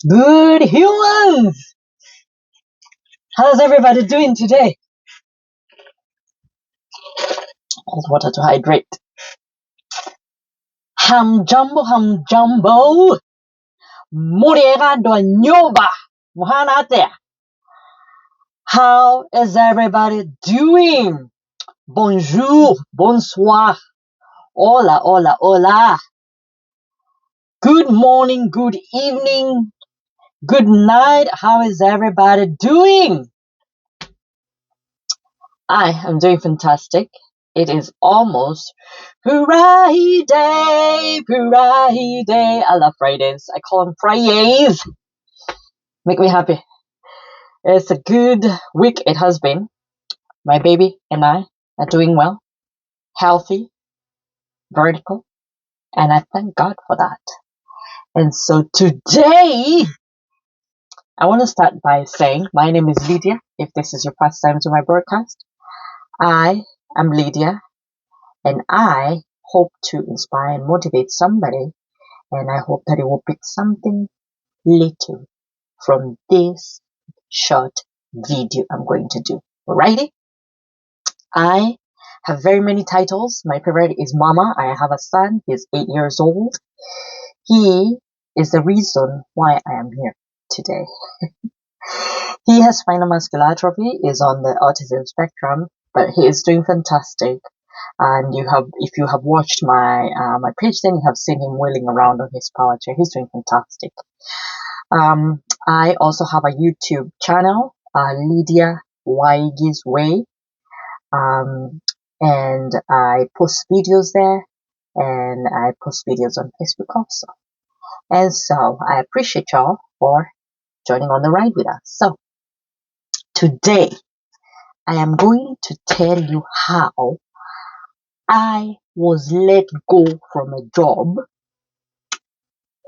Good humans! How's everybody doing today? Hold water to hydrate. Hamjumbo. Muriera do nyoba. Muhanate. How is everybody doing? Bonjour, bonsoir, hola. Good morning, good evening, good night. How is everybody doing? I am doing fantastic. It is almost Friday. I love Fridays. I call them Fridays. Make me happy. It's a good week it has been. My baby and I are doing well, healthy, vertical, and I thank God for that. And so today, I want to start by saying my name is Lydia. If this is your first time to my broadcast, I am Lydia, and I hope to inspire and motivate somebody, and I hope that it will pick something little from this short video I'm going to do. Alrighty? I have very many titles. My favorite is Mama. I have a son. He's 8 years old. He is the reason why I am here today. He has spinal muscular atrophy, is on the autism spectrum, but he is doing fantastic. And if you have watched my page, then you have seen him wheeling around on his power chair. He's doing fantastic. I also have a YouTube channel, Lydia Waigi's Way, and I post videos there, and I post videos on Facebook also. And so I appreciate y'all for joining on the ride with us. So today I am going to tell you how I was let go from a job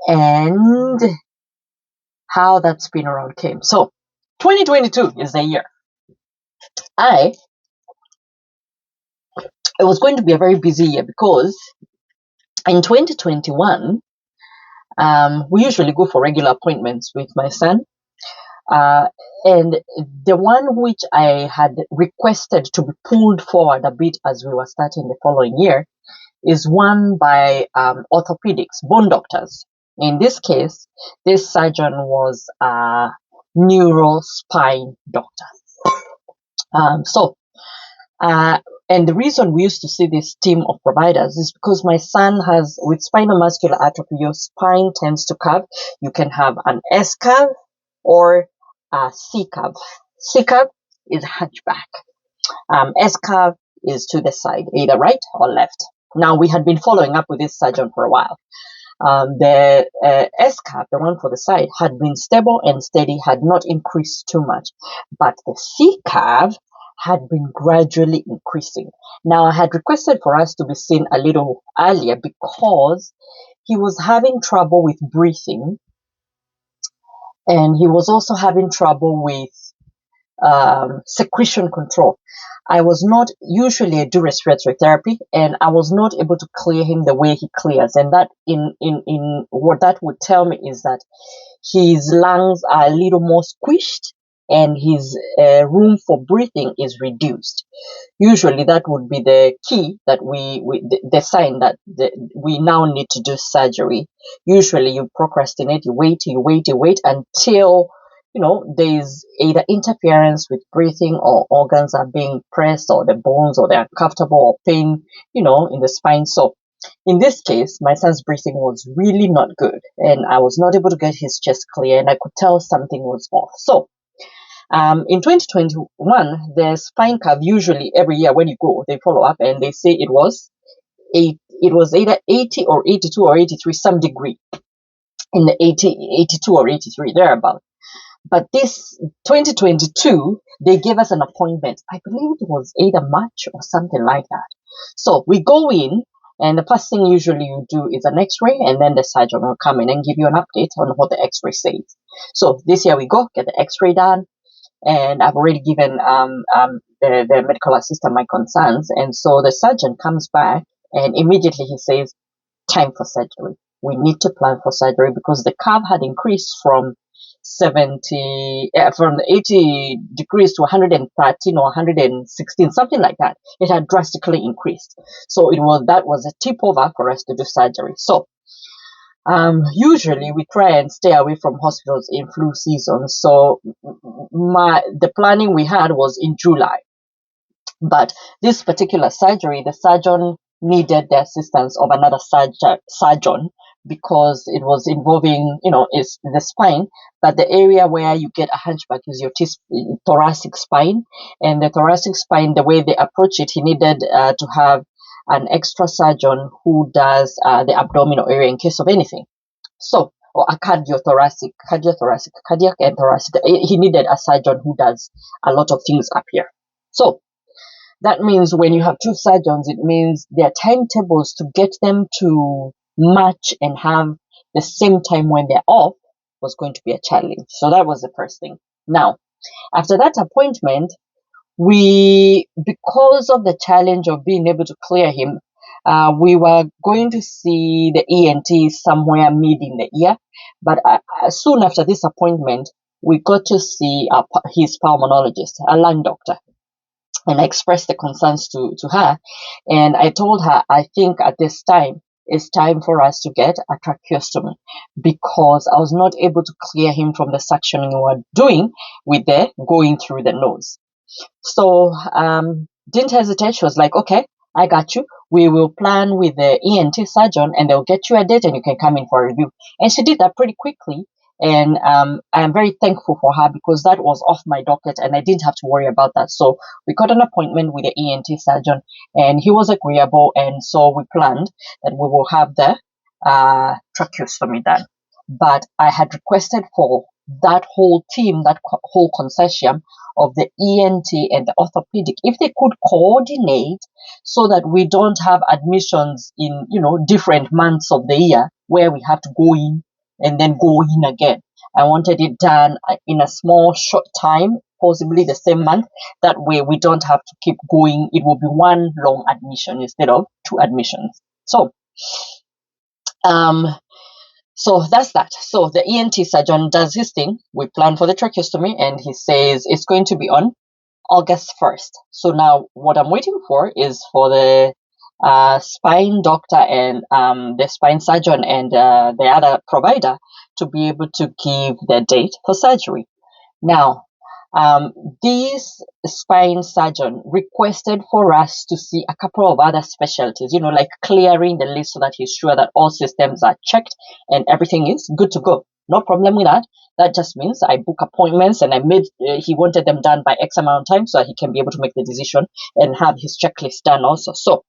and how that spin around came. So 2022 is the year. It was going to be a very busy year because in 2021, we usually go for regular appointments with my son. And the one which I had requested to be pulled forward a bit as we were starting the following year is one by orthopedics, bone doctors. In this case, this surgeon was a neurospine doctor. And the reason we used to see this team of providers is because my son has, with spinal muscular atrophy, your spine tends to curve. You can have an S curve or a C curve. C curve is hunchback. S curve is to the side, either right or left. Now, we had been following up with this surgeon for a while. The S curve, the one for the side, had been stable and steady, had not increased too much. But the C curve had been gradually increasing. Now, I had requested for us to be seen a little earlier because he was having trouble with breathing, and he was also having trouble with secretion control. I was not usually I do respiratory therapy, and I was not able to clear him the way he clears. And that in what that would tell me is that his lungs are a little more squished, and his room for breathing is reduced. Usually, that would be the key that the sign that we now need to do surgery. Usually, you procrastinate, you wait until there's either interference with breathing or organs are being pressed or the bones or they're uncomfortable or pain, in the spine. So in this case, my son's breathing was really not good and I was not able to get his chest clear and I could tell something was off. So in 2021, the spine curve usually every year when you go, they follow up and they say it was either 80 or 82 or 83, some degree in the 82 or 83, thereabout. But this 2022, they gave us an appointment. I believe it was either March or something like that. So we go in, and the first thing usually you do is an X-ray, and then the surgeon will come in and give you an update on what the X-ray says. So this year we go get the X-ray done, and I've already given the medical assistant my concerns, and so the surgeon comes back, and immediately he says, "Time for surgery. We need to plan for surgery because the curve had increased from from the 80 degrees to 113 or 116, something like that. It had drastically increased. So that was a tip over for us to do surgery. So usually we try and stay away from hospitals in flu season. So the planning we had was in July. But this particular surgery, the surgeon needed the assistance of another surgeon because it was involving, is the spine, but the area where you get a hunchback is your thoracic spine. And the thoracic spine, the way they approach it, he needed to have an extra surgeon who does the abdominal area in case of anything. So, or a cardiac and thoracic. He needed a surgeon who does a lot of things up here. So, that means when you have two surgeons, it means their timetables to get them to match and have the same time when they're off was going to be a challenge. So that was the first thing. Now, after that appointment, because of the challenge of being able to clear him, we were going to see the ENT somewhere mid in the year. But soon after this appointment, we got to see his pulmonologist, a lung doctor. And I expressed the concerns to her. And I told her, I think at this time, it's time for us to get a tracheostomy because I was not able to clear him from the suctioning we were doing with the going through the nose. So, didn't hesitate. She was like, okay, I got you. We will plan with the ENT surgeon and they'll get you a date and you can come in for a review. And she did that pretty quickly. And I'm very thankful for her because that was off my docket and I didn't have to worry about that. So we got an appointment with the ENT surgeon and he was agreeable. And so we planned that we will have the tracheostomy done. But I had requested for that whole team, that whole consortium of the ENT and the orthopedic, if they could coordinate so that we don't have admissions in, different months of the year where we have to go in and then go in again. I wanted it done in a small, short time, possibly the same month. That way we don't have to keep going. It will be one long admission instead of two admissions. So that's that. So the ENT surgeon does his thing. We plan for the tracheostomy and he says it's going to be on August 1st. So now what I'm waiting for is for the spine doctor and the spine surgeon and the other provider to be able to give the date for surgery. Now, this spine surgeon requested for us to see a couple of other specialties, like clearing the list so that he's sure that all systems are checked and everything is good to go. No problem with that. That just means I book appointments and he wanted them done by X amount of time so that he can be able to make the decision and have his checklist done also. So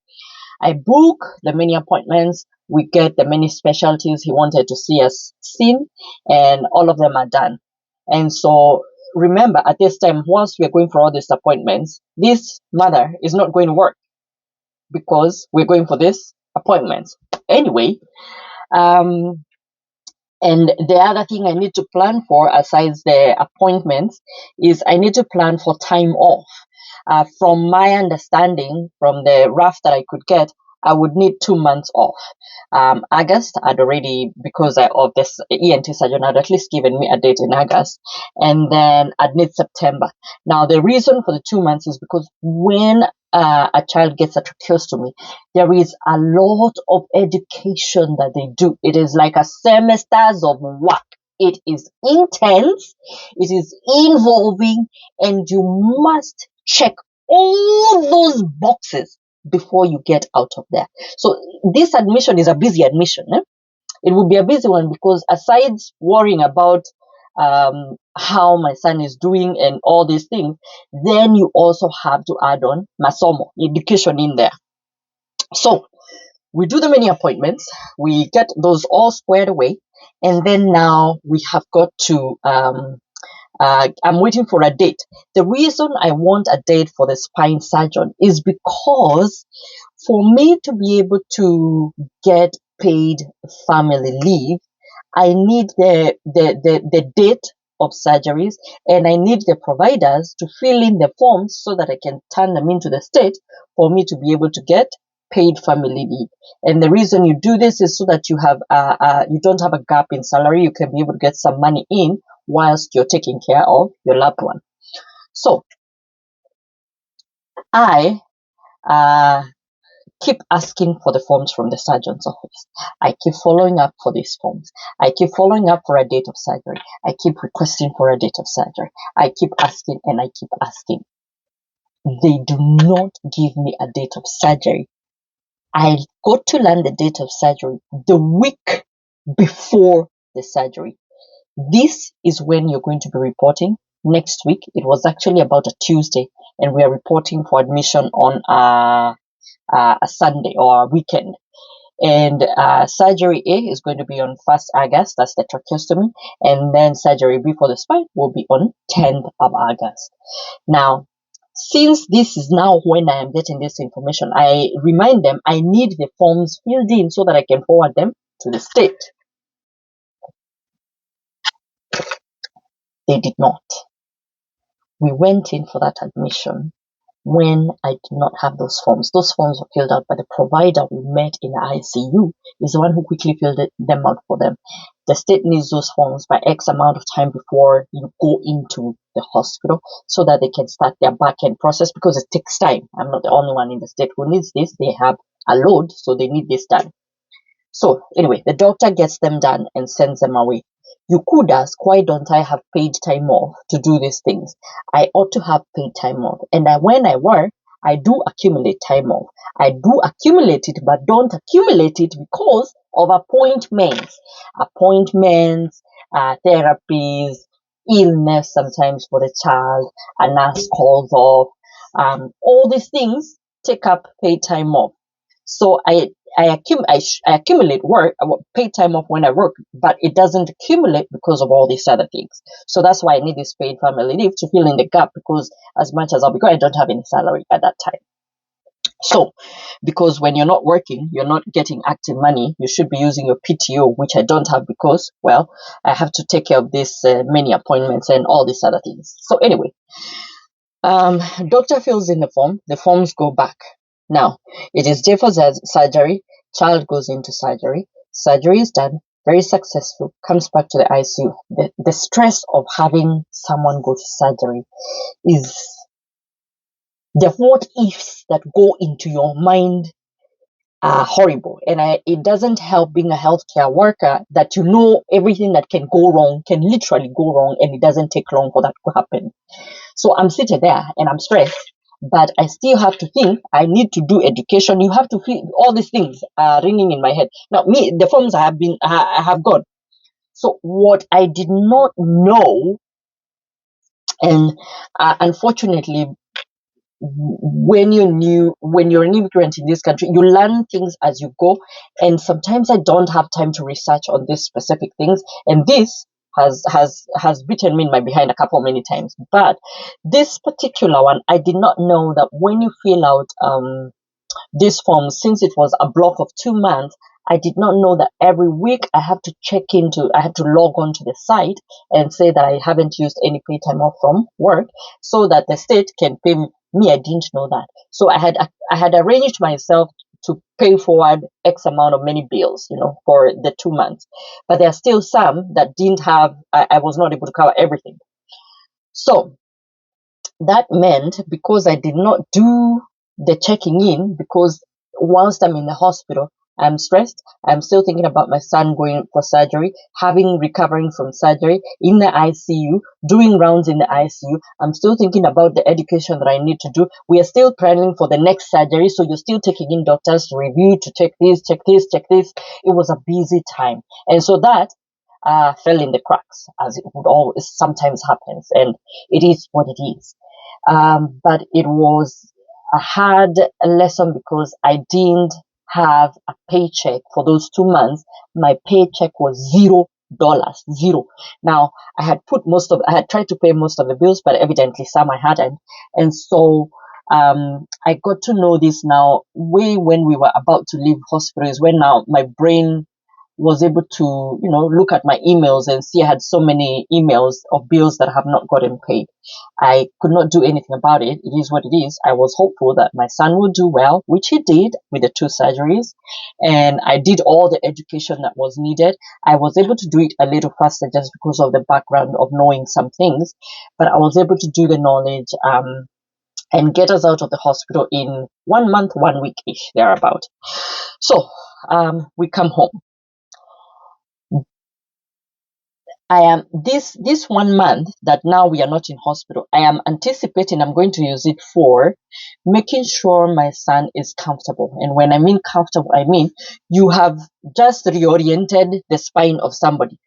I book the many appointments. We get the many specialties he wanted to see us seen and all of them are done. And so remember, at this time, whilst we're going for all these appointments, this mother is not going to work because we're going for these appointments. Anyway, and the other thing I need to plan for, aside the appointments, is I need to plan for time off. From my understanding, from the rough that I could get, I would need 2 months off. August, I'd already, because of this ENT surgeon, had at least given me a date in August, and then I'd need September. Now, the reason for the 2 months is because when a child gets a tracheostomy, there is a lot of education that they do. It is like a semesters of work. It is intense, it is involving, and you must check all those boxes before you get out of there. So this admission is a busy admission. It will be a busy one because aside worrying about how my son is doing and all these things, then you also have to add on masomo, education in there. So we do the many appointments, we get those all squared away, and then now we have got to I'm waiting for a date. The reason I want a date for the spine surgeon is because for me to be able to get paid family leave, I need the date of surgeries and I need the providers to fill in the forms so that I can turn them into the state for me to be able to get paid family leave. And the reason you do this is so that you have you don't have a gap in salary. You can be able to get some money in whilst you're taking care of your loved one. So I keep asking for the forms from the surgeon's office. I keep following up for these forms. I keep following up for a date of surgery. I keep requesting for a date of surgery. I keep asking and I keep asking. They do not give me a date of surgery. I got to learn the date of surgery the week before the surgery. This is when you're going to be reporting next week. It was actually about a Tuesday, and we are reporting for admission on a Sunday or a weekend. And surgery A is going to be on 1st August, that's the tracheostomy, and then surgery B for the spine will be on 10th of August. Now, since this is now when I am getting this information, I remind them I need the forms filled in so that I can forward them to the state. They did not. We went in for that admission when I did not have those forms. Those forms were filled out by the provider we met in the ICU, is the one who quickly filled them out for them. The state needs those forms by X amount of time before you go into the hospital so that they can start their back end process, because it takes time. I'm not the only one in the state who needs this. They have a load, so they need this done. So anyway, the doctor gets them done and sends them away. You could ask, why don't I have paid time off to do these things? I ought to have paid time off. And when I work, I do accumulate time off. I do accumulate it, but don't accumulate it because of appointments. Appointments, therapies, illness sometimes for the child, a nurse calls off. All these things take up paid time off. So I accumulate work, paid time off when I work, but it doesn't accumulate because of all these other things. So that's why I need this paid family leave to fill in the gap, because as much as I'll be going, I don't have any salary at that time. So, because when you're not working, you're not getting active money, you should be using your PTO, which I don't have because, well, I have to take care of this many appointments and all these other things. So anyway, doctor fills in the forms go back. Now, it is day for surgery, child goes into surgery is done, very successful, comes back to the ICU. The stress of having someone go to surgery is the what ifs that go into your mind are horrible. And it doesn't help being a healthcare worker that you know everything that can go wrong can literally go wrong, and it doesn't take long for that to happen. So I'm sitting there and I'm stressed, but I still have to think I need to do education. You have to feel all these things are ringing in my head. Now, the forms I have got. So what I did not know, and unfortunately, when you're an immigrant in this country, you learn things as you go, and sometimes I don't have time to research on these specific things, and this has bitten me in my behind a couple many times. But this particular one, I did not know that when you fill out this form, since it was a block of 2 months, I did not know that every week I have to log on to the site and say that I haven't used any pay time off from work so that the state can pay me. I didn't know that. So I had arranged myself to pay forward X amount of many bills, for the 2 months. But there are still some that didn't have, I was not able to cover everything. So that meant, because I did not do the checking in, because whilst I'm in the hospital, I'm stressed. I'm still thinking about my son going for surgery, recovering from surgery in the ICU, doing rounds in the ICU. I'm still thinking about the education that I need to do. We are still planning for the next surgery. So you're still taking in doctors to review, to check this, check this, check this. It was a busy time. And so that fell in the cracks, as it would always sometimes happens. And it is what it is. But it was a hard lesson because I didn't have a paycheck for those 2 months. My paycheck was $0. Now, I had tried to pay most of the bills, but evidently some I hadn't. And so I got to know this now way when we were about to leave hospital, is when now my brain was able to, look at my emails and see I had so many emails of bills that have not gotten paid. I could not do anything about it. It is what it is. I was hopeful that my son would do well, which he did with the 2 surgeries. And I did all the education that was needed. I was able to do it a little faster just because of the background of knowing some things, but I was able to do the knowledge, and get us out of the hospital in 1 month, 1 week ish, thereabout. So, we come home. I am this 1 month that now we are not in hospital. I am anticipating I'm going to use it for making sure my son is comfortable. And when I mean comfortable, I mean you have just reoriented the spine of somebody.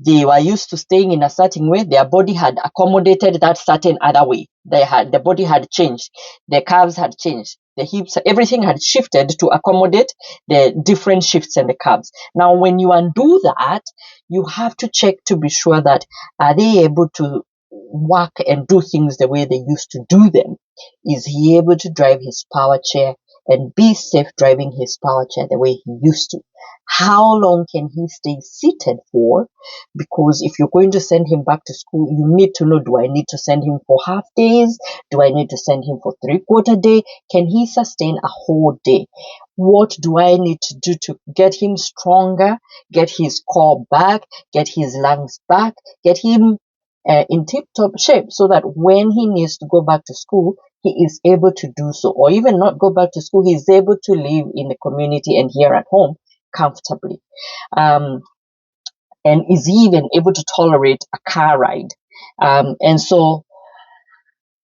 They were used to staying in a certain way. Their body had accommodated that certain other way. The body had changed. The curves had changed. The hips, everything had shifted to accommodate the different shifts in the curves. Now, when you undo that, you have to check to be sure that are they able to work and do things the way they used to do them? Is he able to drive his power chair and be safe driving his power chair the way he used to? How long can he stay seated for? Because if you're going to send him back to school, you need to know, do I need to send him for half days? Do I need to send him for 3/4 day? Can he sustain a whole day? What do I need to do to get him stronger, get his core back, get his lungs back, get him in tip-top shape so that when he needs to go back to school, he is able to do so, or even not go back to school, he is able to live in the community and here at home comfortably. And is he even able to tolerate a car ride? And so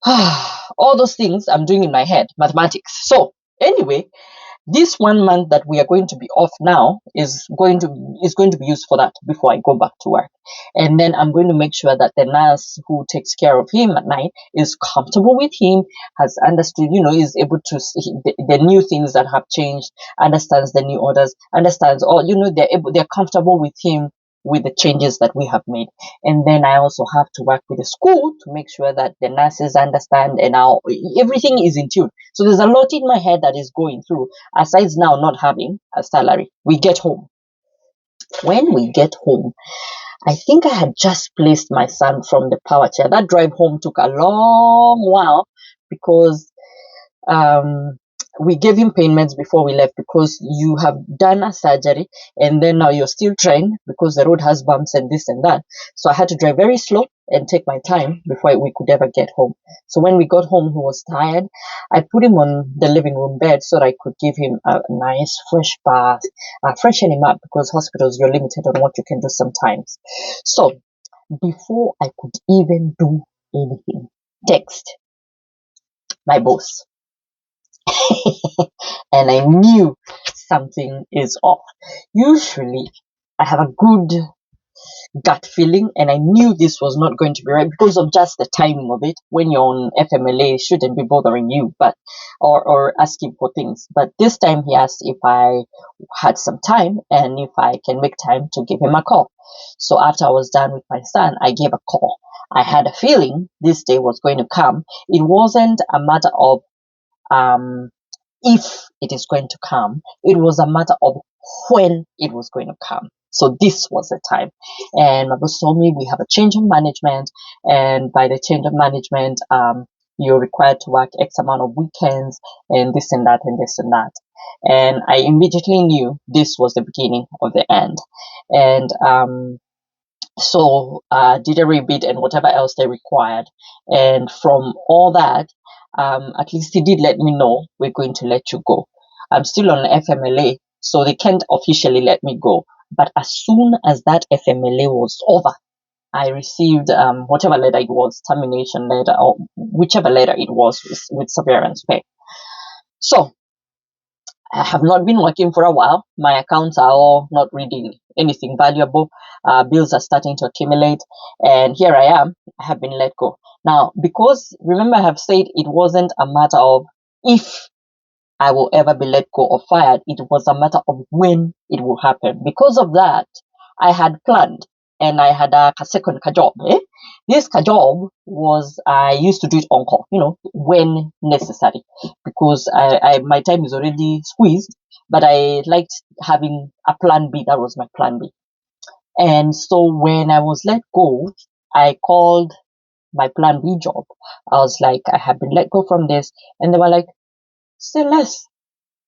all those things I'm doing in my head, mathematics. So anyway, this 1 month that we are going to be off now is going to be used for that before I go back to work. And then I'm going to make sure that the nurse who takes care of him at night is comfortable with him, has understood, is able to see the new things that have changed, understands the new orders, understands all, they're comfortable with him, with the changes that we have made. And then I also have to work with the school to make sure that the nurses understand and now everything is in tune. So there's a lot in my head that is going through, aside now not having a salary. We get home. When we get home, I think I had just placed my son from the power chair. That drive home took a long while because we gave him pain meds before we left, because you have done a surgery and then now you're still trying because the road has bumps and this and that. So I had to drive very slow and take my time before we could ever get home. So when we got home, he was tired. I put him on the living room bed so that I could give him a nice fresh bath, freshen him up, because hospitals, you're limited on what you can do sometimes. So before I could even do anything, text my boss. And I knew something is off. Usually I have a good gut feeling, and I knew this was not going to be right because of just the timing of it. When you're on FMLA, it shouldn't be bothering you, but or asking for things. But this time he asked if I had some time and if I can make time to give him a call. So after I was done with my son, I gave a call. I had a feeling this day was going to come. It wasn't a matter of if it is going to come, it was a matter of when it was going to come. So this was the time. And my boss told me we have a change of management, and by the change of management, you're required to work X amount of weekends and this and that and this and that. And I immediately knew this was the beginning of the end. And so did a rebid and whatever else they required. And from all that, at least he did let me know, we're going to let you go. I'm still on FMLA, so they can't officially let me go. But as soon as that FMLA was over, I received whatever letter it was, termination letter, or whichever letter it was, with severance pay. So I have not been working for a while. My accounts are all not reading anything valuable. Bills are starting to accumulate. And here I am. I have been let go. Now, because remember I have said it wasn't a matter of if I will ever be let go or fired. It was a matter of when it will happen. Because of that, I had planned, and I had a second job. This job was, I used to do it on call, when necessary, because my time is already squeezed. but I liked having a plan B. That was my plan B. And so when I was let go, I called my plan B job. I was like, I have been let go from this. And they were like, say less,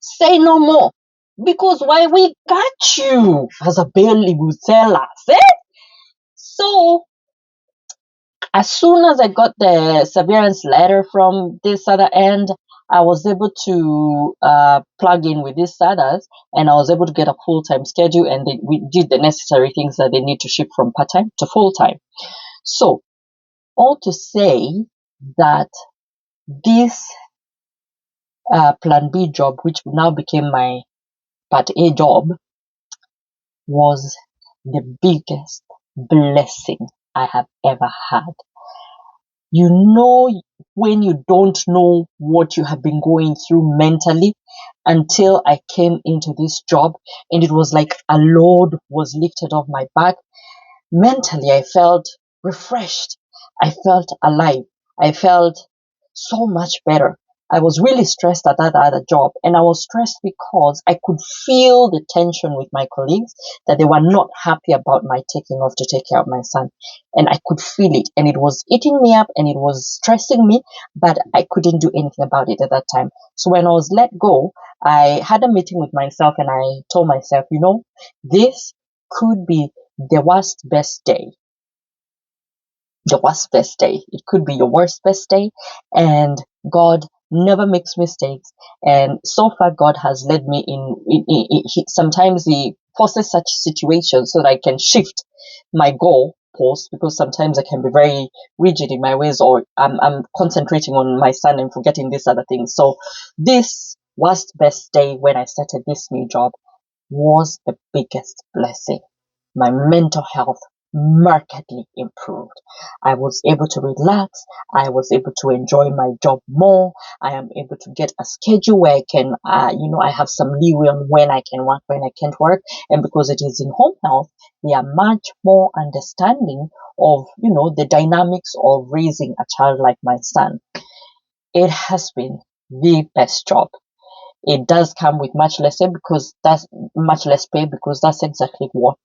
say no more. Because why, we got you, as a Bailey would tell us. Eh? So as soon as I got the severance letter from this other end, I was able to plug in with these others, and I was able to get a full-time schedule, and we did the necessary things that they need to shift from part-time to full-time. So all to say that this plan B job, which now became my part A job, was the biggest blessing I have ever had. You know, when you don't know what you have been going through mentally, until I came into this job, and it was like a load was lifted off my back. Mentally, I felt refreshed. I felt alive. I felt so much better. I was really stressed at that other job, and I was stressed because I could feel the tension with my colleagues, that they were not happy about my taking off to take care of my son. And I could feel it, and it was eating me up, and it was stressing me, but I couldn't do anything about it at that time. So when I was let go, I had a meeting with myself, and I told myself, this could be the worst best day. The worst best day. It could be your worst best day, and God never makes mistakes. And so far, God has led me sometimes He forces such situations so that I can shift my goal post, because sometimes I can be very rigid in my ways, or I'm concentrating on my son and forgetting these other things. So this worst best day when I started this new job was the biggest blessing. My mental health markedly improved. I was able to relax. I was able to enjoy my job more. I am able to get a schedule where I can, I have some leeway on when I can work, when I can't work. And because it is in home health, they are much more understanding of, the dynamics of raising a child like my son. It has been the best job. It does come with much less pay, because that's exactly what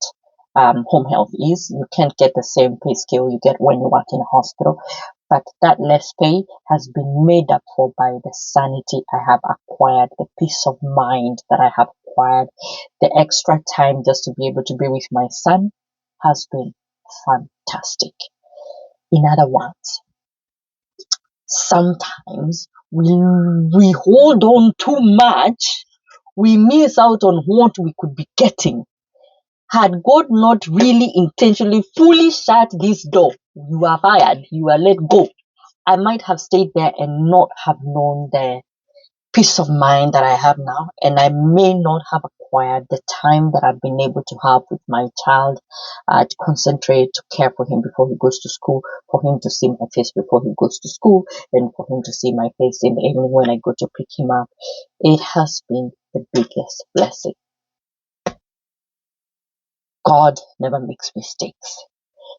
home health is. You can't get the same pay scale you get when you work in a hospital, but that less pay has been made up for by the sanity I have acquired, the peace of mind that I have acquired, the extra time just to be able to be with my son has been fantastic. In other words, sometimes we hold on too much, we miss out on what we could be getting. Had God not really intentionally fully shut this door, you are fired, you are let go, I might have stayed there and not have known the peace of mind that I have now, and I may not have acquired the time that I've been able to have with my child, to concentrate, to care for him before he goes to school, for him to see my face before he goes to school, and for him to see my face in the evening when I go to pick him up. It has been the biggest blessing. God never makes mistakes.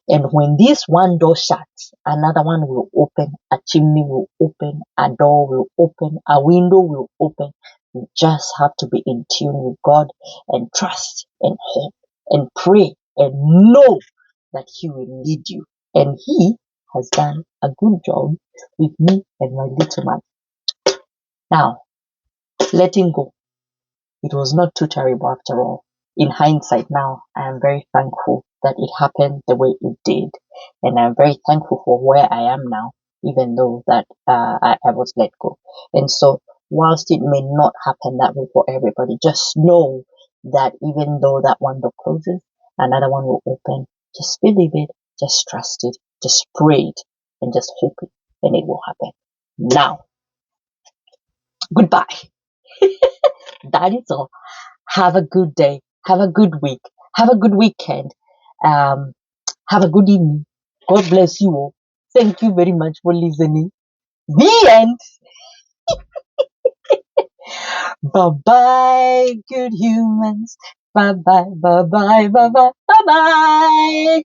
And when this one door shuts, another one will open, a chimney will open, a door will open, a window will open. You just have to be in tune with God and trust and hope and pray and know that He will lead you. And He has done a good job with me and my little man. Now, letting go. It was not too terrible after all. In hindsight now, I am very thankful that it happened the way it did. And I'm very thankful for where I am now, even though that I was let go. And so, whilst it may not happen that way for everybody, just know that even though that one door closes, another one will open. Just believe it, just trust it, just pray it, and just hope it, and it will happen. Now, goodbye. That is all. Have a good day. Have a good week. Have a good weekend. Um, have a good evening. God bless you all. Thank you very much for listening. The end. Bye bye, good humans. Bye bye, bye bye, bye bye, bye bye.